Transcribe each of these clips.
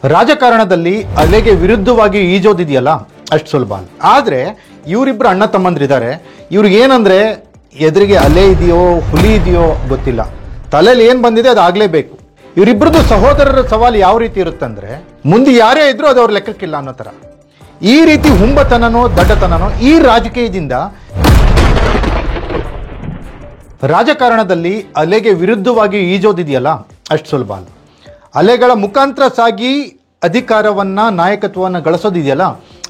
ರಾಜಕಾರಣದಲ್ಲಿ ಅಲೆಗೆ ವಿರುದ್ಧವಾಗಿ ಈಜೋದಿದೆಯಲ್ಲ ಅಷ್ಟು ಸುಲಭ ಅಲ್ಲ. ಆದರೆ ಇವರಿಬ್ಬರು ಅಣ್ಣ ತಮ್ಮಂದಿರಿದ್ದಾರೆ. ಇವ್ರಿಗೆ ಏನಂದ್ರೆ ಎದುರಿಗೆ ಅಲೆ ಇದೆಯೋ ಹುಲಿ ಇದೆಯೋ ಗೊತ್ತಿಲ್ಲ, ತಲೆಯಲ್ಲಿ ಏನು ಬಂದಿದೆ ಅದು ಆಗಲೇಬೇಕು. ಇವರಿಬ್ಬರದು ಸಹೋದರರ ಸವಾಲು ಯಾವ ರೀತಿ ಇರುತ್ತಂದ್ರೆ ಮುಂದೆ ಯಾರೇ ಇದ್ರೂ ಅದು ಅವ್ರ ಲೆಕ್ಕಕ್ಕಿಲ್ಲ ಅನ್ನೋ ಥರ. ಈ ರೀತಿ ಹುಂಬತನನೋ ದಡ್ಡತನನೋ ಈ ರಾಜಕೀಯದಿಂದ ರಾಜಕಾರಣದಲ್ಲಿ ಅಲೆಗೆ ವಿರುದ್ಧವಾಗಿ ಈಜೋದಿದೆಯಲ್ಲ ಅಷ್ಟು ಸುಲಭ ಅಲ್ಲ. ಅಲೆಗಳ ಮುಖಾಂತರ ಸಾಗಿ ಅಧಿಕಾರವನ್ನು ನಾಯಕತ್ವವನ್ನು ಗಳಿಸೋದಿದೆಯಲ್ಲ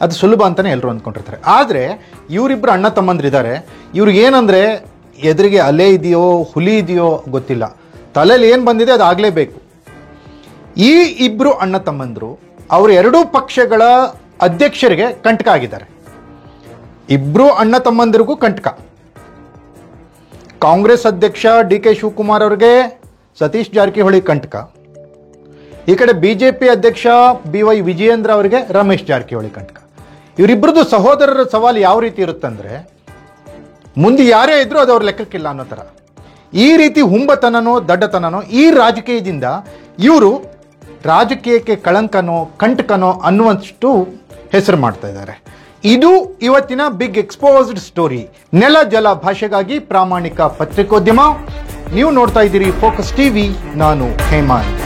ಅದು ಸುಲಭ ಅಂತಲೇ ಎಲ್ಲರೂ ಅಂದ್ಕೊಂಡಿರ್ತಾರೆ. ಆದರೆ ಇವರಿಬ್ಬರು ಅಣ್ಣ ತಮ್ಮಂದಿರಿದ್ದಾರೆ. ಇವ್ರಿಗೆ ಏನಂದರೆ ಎದುರಿಗೆ ಅಲೆ ಇದೆಯೋ ಹುಲಿ ಇದೆಯೋ ಗೊತ್ತಿಲ್ಲ, ತಲೆಯಲ್ಲಿ ಏನು ಬಂದಿದೆ ಅದು ಆಗಲೇಬೇಕು. ಈ ಇಬ್ಬರು ಅಣ್ಣ ತಮ್ಮಂದರು ಅವರು ಎರಡೂ ಪಕ್ಷಗಳ ಅಧ್ಯಕ್ಷರಿಗೆ ಕಂಟಕ ಆಗಿದ್ದಾರೆ. ಇಬ್ಬರು ಅಣ್ಣ ತಮ್ಮಂದಿರಿಗೂ ಕಂಟಕ. ಕಾಂಗ್ರೆಸ್ ಅಧ್ಯಕ್ಷ DK ಶಿವಕುಮಾರ್ ಅವರಿಗೆ ಸತೀಶ್ ಜಾರಕಿಹೊಳಿ ಕಂಟಕ. ಈ ಕಡೆ BJP ಅಧ್ಯಕ್ಷ BY ವಿಜಯೇಂದ್ರ ಅವರಿಗೆ ರಮೇಶ್ ಜಾರಕಿಹೊಳಿ ಕಂಟಕ. ಇವರಿಬ್ಬರದು ಸಹೋದರರ ಸವಾಲು ಯಾವ ರೀತಿ ಇರುತ್ತಂದ್ರೆ ಮುಂದೆ ಯಾರೇ ಇದ್ರೂ ಅದು ಅವ್ರ ಲೆಕ್ಕಕ್ಕಿಲ್ಲ ಅನ್ನೋ ಥರ. ಈ ರೀತಿ ಹುಂಬತನನೋ ದಡ್ಡತನನೋ ಈ ರಾಜಕೀಯದಿಂದ ಇವರು ರಾಜಕೀಯಕ್ಕೆ ಕಳಂಕನೋ ಕಂಟಕನೋ ಅನ್ನುವಷ್ಟು ಹೆಸರು ಮಾಡ್ತಾ ಇದ್ದಾರೆ. ಇದು ಇವತ್ತಿನ ಬಿಗ್ ಎಕ್ಸ್ಪೋಸ್ಡ್ ಸ್ಟೋರಿ. ನೆಲ ಜಲ ಭಾಷೆಗಾಗಿ ಪ್ರಾಮಾಣಿಕ ಪತ್ರಿಕೋದ್ಯಮ. ನೀವು ನೋಡ್ತಾ ಇದ್ದೀರಿ ಫೋಕಸ್ ಟಿವಿ. ನಾನು ಹೇಮಂತ್.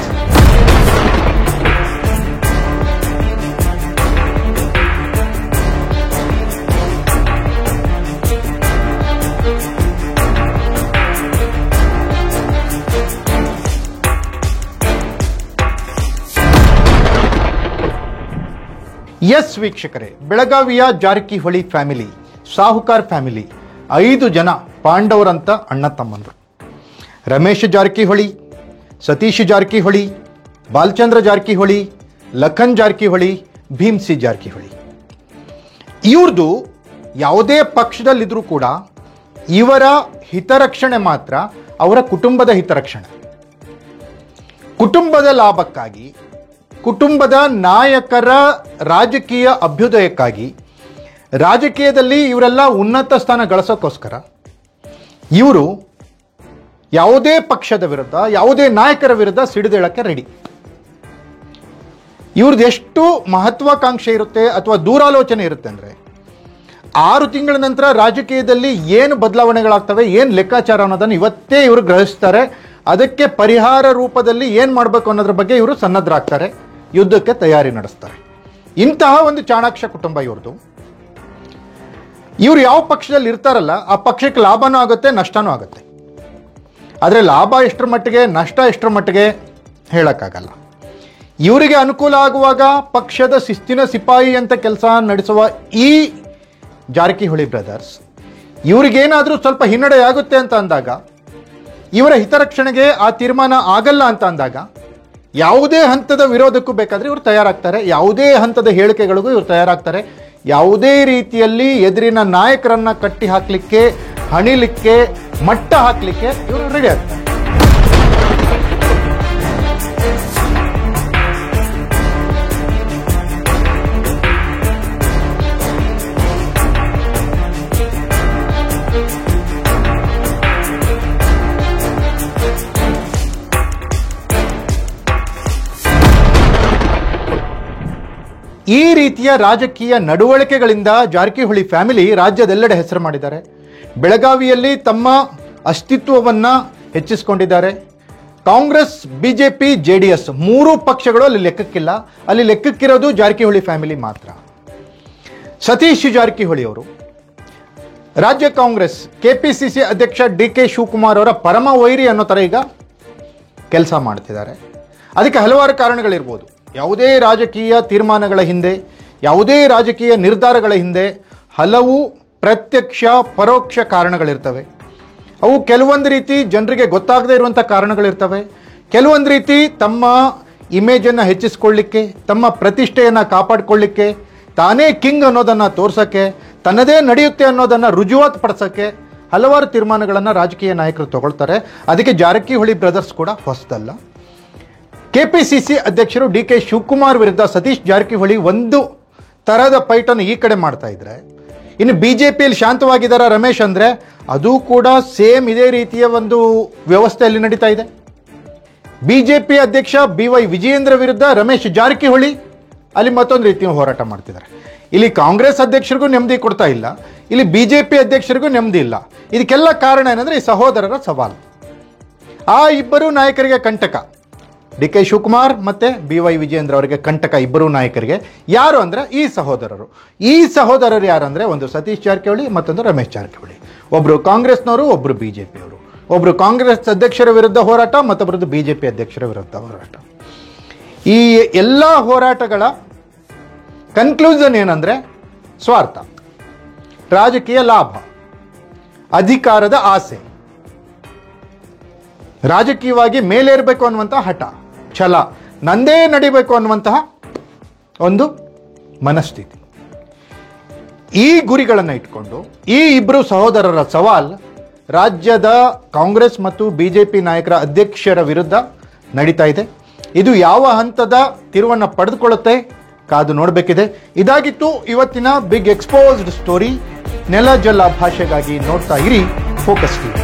ಎಸ್ ವೀಕ್ಷಕರೇ, ಬೆಳಗಾವಿಯ ಜಾರಕಿಹೊಳಿ ಫ್ಯಾಮಿಲಿ, ಸಾಹುಕಾರ್ ಫ್ಯಾಮಿಲಿ, 5 ಜನ ಪಾಂಡವರಂತ ಅಣ್ಣ ತಮ್ಮಂದರು. ರಮೇಶ್ ಜಾರಕಿಹೊಳಿ, ಸತೀಶ್ ಜಾರಕಿಹೊಳಿ, ಬಾಲಚಂದ್ರ ಜಾರಕಿಹೊಳಿ, ಲಖನ್ ಜಾರಕಿಹೊಳಿ, ಭೀಮ್ಸಿ ಜಾರಕಿಹೊಳಿ. ಇವ್ರದ್ದು ಯಾವುದೇ ಪಕ್ಷದಲ್ಲಿದ್ದರೂ ಕೂಡ ಇವರ ಹಿತರಕ್ಷಣೆ ಮಾತ್ರ ಅವರ ಕುಟುಂಬದ ಹಿತರಕ್ಷಣೆ. ಕುಟುಂಬದ ಲಾಭಕ್ಕಾಗಿ, ಕುಟುಂಬದ ನಾಯಕರ ರಾಜಕೀಯ ಅಭ್ಯುದಯಕ್ಕಾಗಿ, ರಾಜಕೀಯದಲ್ಲಿ ಇವರೆಲ್ಲ ಉನ್ನತ ಸ್ಥಾನ ಗಳಿಸೋಕ್ಕೋಸ್ಕರ ಇವರು ಯಾವುದೇ ಪಕ್ಷದ ವಿರುದ್ಧ, ಯಾವುದೇ ನಾಯಕರ ವಿರುದ್ಧ ಸಿಡಿದೇಳಕ್ಕೆ ರೆಡಿ. ಇವ್ರದ್ದು ಎಷ್ಟು ಮಹತ್ವಾಕಾಂಕ್ಷೆ ಇರುತ್ತೆ ಅಥವಾ ದೂರಾಲೋಚನೆ ಇರುತ್ತೆ ಅಂದರೆ 6 ತಿಂಗಳ ನಂತರ ರಾಜಕೀಯದಲ್ಲಿ ಏನು ಬದಲಾವಣೆಗಳಾಗ್ತವೆ, ಏನು ಲೆಕ್ಕಾಚಾರ ಅನ್ನೋದನ್ನು ಇವತ್ತೇ ಇವರು ಗ್ರಹಿಸ್ತಾರೆ. ಅದಕ್ಕೆ ಪರಿಹಾರ ರೂಪದಲ್ಲಿ ಏನು ಮಾಡಬೇಕು ಅನ್ನೋದ್ರ ಬಗ್ಗೆ ಇವರು ಸನ್ನದ್ಧರಾಗ್ತಾರೆ, ಯುದ್ಧಕ್ಕೆ ತಯಾರಿ ನಡೆಸ್ತಾರೆ. ಇಂತಹ ಒಂದು ಚಾಣಾಕ್ಷ ಕುಟುಂಬ ಇವ್ರದ್ದು. ಇವರು ಯಾವ ಪಕ್ಷದಲ್ಲಿ ಇರ್ತಾರಲ್ಲ ಆ ಪಕ್ಷಕ್ಕೆ ಲಾಭನೂ ಆಗುತ್ತೆ, ನಷ್ಟನೂ ಆಗುತ್ತೆ. ಆದರೆ ಲಾಭ ಎಷ್ಟರ ಮಟ್ಟಿಗೆ, ನಷ್ಟ ಎಷ್ಟರ ಮಟ್ಟಿಗೆ ಹೇಳೋಕ್ಕಾಗಲ್ಲ. ಇವರಿಗೆ ಅನುಕೂಲ ಆಗುವಾಗ ಪಕ್ಷದ ಶಿಸ್ತಿನ ಸಿಪಾಯಿ ಅಂತ ಕೆಲಸ ನಡೆಸುವ ಈ ಜಾರಕಿಹೊಳಿ ಬ್ರದರ್ಸ್, ಇವ್ರಿಗೇನಾದರೂ ಸ್ವಲ್ಪ ಹಿನ್ನಡೆ ಆಗುತ್ತೆ ಅಂತ ಅಂದಾಗ, ಇವರ ಹಿತರಕ್ಷಣೆಗೆ ಆ ತೀರ್ಮಾನ ಆಗಲ್ಲ ಅಂತ ಅಂದಾಗ ಯಾವುದೇ ಹಂತದ ವಿರೋಧಕ್ಕೂ ಬೇಕಾದರೆ ಇವರು ತಯಾರಾಗ್ತಾರೆ. ಯಾವುದೇ ಹಂತದ ಹೇಳಿಕೆಗಳಿಗೂ ಇವರು ತಯಾರಾಗ್ತಾರೆ. ಯಾವುದೇ ರೀತಿಯಲ್ಲಿ ಎದುರಿನ ನಾಯಕರನ್ನ ಕಟ್ಟಿ ಹಾಕಲಿಕ್ಕೆ, ಹಣಿಲಿಕ್ಕೆ, ಮಟ್ಟ ಹಾಕಲಿಕ್ಕೆ ಇವರು ರೆಡಿ ಆಗ್ತಾರೆ. ಈ ರೀತಿಯ ರಾಜಕೀಯ ನಡವಳಿಕೆಗಳಿಂದ ಜಾರಕಿಹೊಳಿ ಫ್ಯಾಮಿಲಿ ರಾಜ್ಯದೆಲ್ಲೆಡೆ ಹೆಸರು ಮಾಡಿದ್ದಾರೆ. ಬೆಳಗಾವಿಯಲ್ಲಿ ತಮ್ಮ ಅಸ್ತಿತ್ವವನ್ನು ಹೆಚ್ಚಿಸಿಕೊಂಡಿದ್ದಾರೆ. ಕಾಂಗ್ರೆಸ್, BJP, JDS 3 ಪಕ್ಷಗಳು ಅಲ್ಲಿ ಲೆಕ್ಕಕ್ಕಿಲ್ಲ. ಅಲ್ಲಿ ಲೆಕ್ಕಕ್ಕಿರೋದು ಜಾರಕಿಹೊಳಿ ಫ್ಯಾಮಿಲಿ ಮಾತ್ರ. ಸತೀಶ್ ಜಾರಕಿಹೊಳಿ ಅವರು ರಾಜ್ಯ ಕಾಂಗ್ರೆಸ್ KPCC ಅಧ್ಯಕ್ಷ DK ಶಿವಕುಮಾರ್ ಅವರ ಪರಮ ವೈರಿ ಅನ್ನೋ ಥರ ಈಗ ಕೆಲಸ ಮಾಡ್ತಿದ್ದಾರೆ. ಅದಕ್ಕೆ ಹಲವಾರು ಕಾರಣಗಳಿರ್ಬೋದು. ಯಾವುದೇ ರಾಜಕೀಯ ತೀರ್ಮಾನಗಳ ಹಿಂದೆ, ಯಾವುದೇ ರಾಜಕೀಯ ನಿರ್ಧಾರಗಳ ಹಿಂದೆ ಹಲವು ಪ್ರತ್ಯಕ್ಷ ಪರೋಕ್ಷ ಕಾರಣಗಳಿರ್ತವೆ. ಅವು ಕೆಲವೊಂದು ರೀತಿ ಜನರಿಗೆ ಗೊತ್ತಾಗದೇ ಇರುವಂಥ ಕಾರಣಗಳಿರ್ತವೆ. ಕೆಲವೊಂದು ರೀತಿ ತಮ್ಮ ಇಮೇಜನ್ನು ಹೆಚ್ಚಿಸ್ಕೊಳ್ಳಿಕ್ಕೆ, ತಮ್ಮ ಪ್ರತಿಷ್ಠೆಯನ್ನು ಕಾಪಾಡಿಕೊಳ್ಳಿಕ್ಕೆ, ತಾನೇ ಕಿಂಗ್ ಅನ್ನೋದನ್ನು ತೋರ್ಸೋಕ್ಕೆ, ತನ್ನದೇ ನಡೆಯುತ್ತೆ ಅನ್ನೋದನ್ನು ರುಜುವಾತು ಪಡಿಸೋಕ್ಕೆ ಹಲವಾರು ತೀರ್ಮಾನಗಳನ್ನು ರಾಜಕೀಯ ನಾಯಕರು ತಗೊಳ್ತಾರೆ. ಅದಕ್ಕೆ ಜಾರಕಿಹೊಳಿ ಬ್ರದರ್ಸ್ ಕೂಡ ಹೊಸದಲ್ಲ. KPCC ಅಧ್ಯಕ್ಷರು DK ಶಿವಕುಮಾರ್ ವಿರುದ್ಧ ಸತೀಶ್ ಜಾರಕಿಹೊಳಿ ಒಂದು ಥರದ ಫೈಟನ್ನು ಈ ಕಡೆ ಮಾಡ್ತಾ ಇದ್ರೆ, ಇನ್ನು BJPಯಲ್ಲಿ ಶಾಂತವಾಗಿದ್ದಾರೆ ರಮೇಶ್ ಅಂದರೆ ಅದು ಕೂಡ ಸೇಮ್ ಇದೇ ರೀತಿಯ ಒಂದು ವ್ಯವಸ್ಥೆಯಲ್ಲಿ ನಡೀತಾ ಇದೆ. ಬಿಜೆಪಿ ಅಧ್ಯಕ್ಷ BY ವಿಜಯೇಂದ್ರ ವಿರುದ್ಧ ರಮೇಶ್ ಜಾರಕಿಹೊಳಿ ಅಲ್ಲಿ ಮತ್ತೊಂದು ರೀತಿಯ ಹೋರಾಟ ಮಾಡ್ತಿದ್ದಾರೆ. ಇಲ್ಲಿ ಕಾಂಗ್ರೆಸ್ ಅಧ್ಯಕ್ಷರಿಗೂ ನೆಮ್ಮದಿ ಕೊಡ್ತಾ ಇಲ್ಲ, ಇಲ್ಲಿ ಬಿಜೆಪಿ ಅಧ್ಯಕ್ಷರಿಗೂ ನೆಮ್ಮದಿ ಇಲ್ಲ. ಇದಕ್ಕೆಲ್ಲ ಕಾರಣ ಏನಂದ್ರೆ ಈ ಸಹೋದರರ ಸವಾಲು. ಆ ಇಬ್ಬರು ನಾಯಕರಿಗೆ ಕಂಟಕ, DK ಶಿವಕುಮಾರ್ ಮತ್ತೆ BY ವಿಜಯೇಂದ್ರ ಅವರಿಗೆ ಕಂಟಕ. ಇಬ್ಬರು ನಾಯಕರಿಗೆ ಯಾರು ಅಂದ್ರೆ ಈ ಸಹೋದರರು. ಈ ಸಹೋದರರು ಯಾರು ಅಂದ್ರೆ ಒಂದು ಸತೀಶ್ ಜಾರಕಿಹೊಳಿ, ಮತ್ತೊಂದು ರಮೇಶ್ ಜಾರಕಿಹೊಳಿ. ಒಬ್ರು ಕಾಂಗ್ರೆಸ್ನವರು, ಒಬ್ರು ಬಿಜೆಪಿಯವರು. ಒಬ್ರು ಕಾಂಗ್ರೆಸ್ ಅಧ್ಯಕ್ಷರ ವಿರುದ್ಧ ಹೋರಾಟ, ಮತ್ತೊಬ್ಬರದ್ದು ಬಿಜೆಪಿ ಅಧ್ಯಕ್ಷರ ವಿರುದ್ಧ ಹೋರಾಟ. ಈ ಎಲ್ಲ ಹೋರಾಟಗಳ ಕನ್ಕ್ಲೂಷನ್ ಏನಂದ್ರೆ ಸ್ವಾರ್ಥ, ರಾಜಕೀಯ ಲಾಭ, ಅಧಿಕಾರದ ಆಸೆ, ರಾಜಕೀಯವಾಗಿ ಮೇಲೇರಬೇಕು ಅನ್ನುವಂತಹ ಹಠ, ಛಲ, ನಂದೇ ನಡಿಬೇಕು ಅನ್ನುವಂತಹ ಒಂದು ಮನಸ್ಥಿತಿ. ಈ ಗುರಿಗಳನ್ನು ಇಟ್ಕೊಂಡು ಈ ಇಬ್ಬರು ಸಹೋದರರ ಸವಾಲ್ ರಾಜ್ಯದ ಕಾಂಗ್ರೆಸ್ ಮತ್ತು ಬಿಜೆಪಿ ನಾಯಕರ ಅಧ್ಯಕ್ಷರ ವಿರುದ್ಧ ನಡೀತಾ ಇದೆ. ಇದು ಯಾವ ಹಂತದ ತಿರುವನ್ನು ಪಡೆದುಕೊಳ್ಳುತ್ತೆ ಕಾದು ನೋಡಬೇಕಿದೆ. ಇದಾಗಿತ್ತು ಇವತ್ತಿನ ಬಿಗ್ ಎಕ್ಸ್ಪೋಸ್ಡ್ ಸ್ಟೋರಿ. ನೆಲ ಜಲ ಭಾಷೆಗಾಗಿ ನೋಡ್ತಾ ಇರಿ ಫೋಕಸ್ ಟಿವಿ.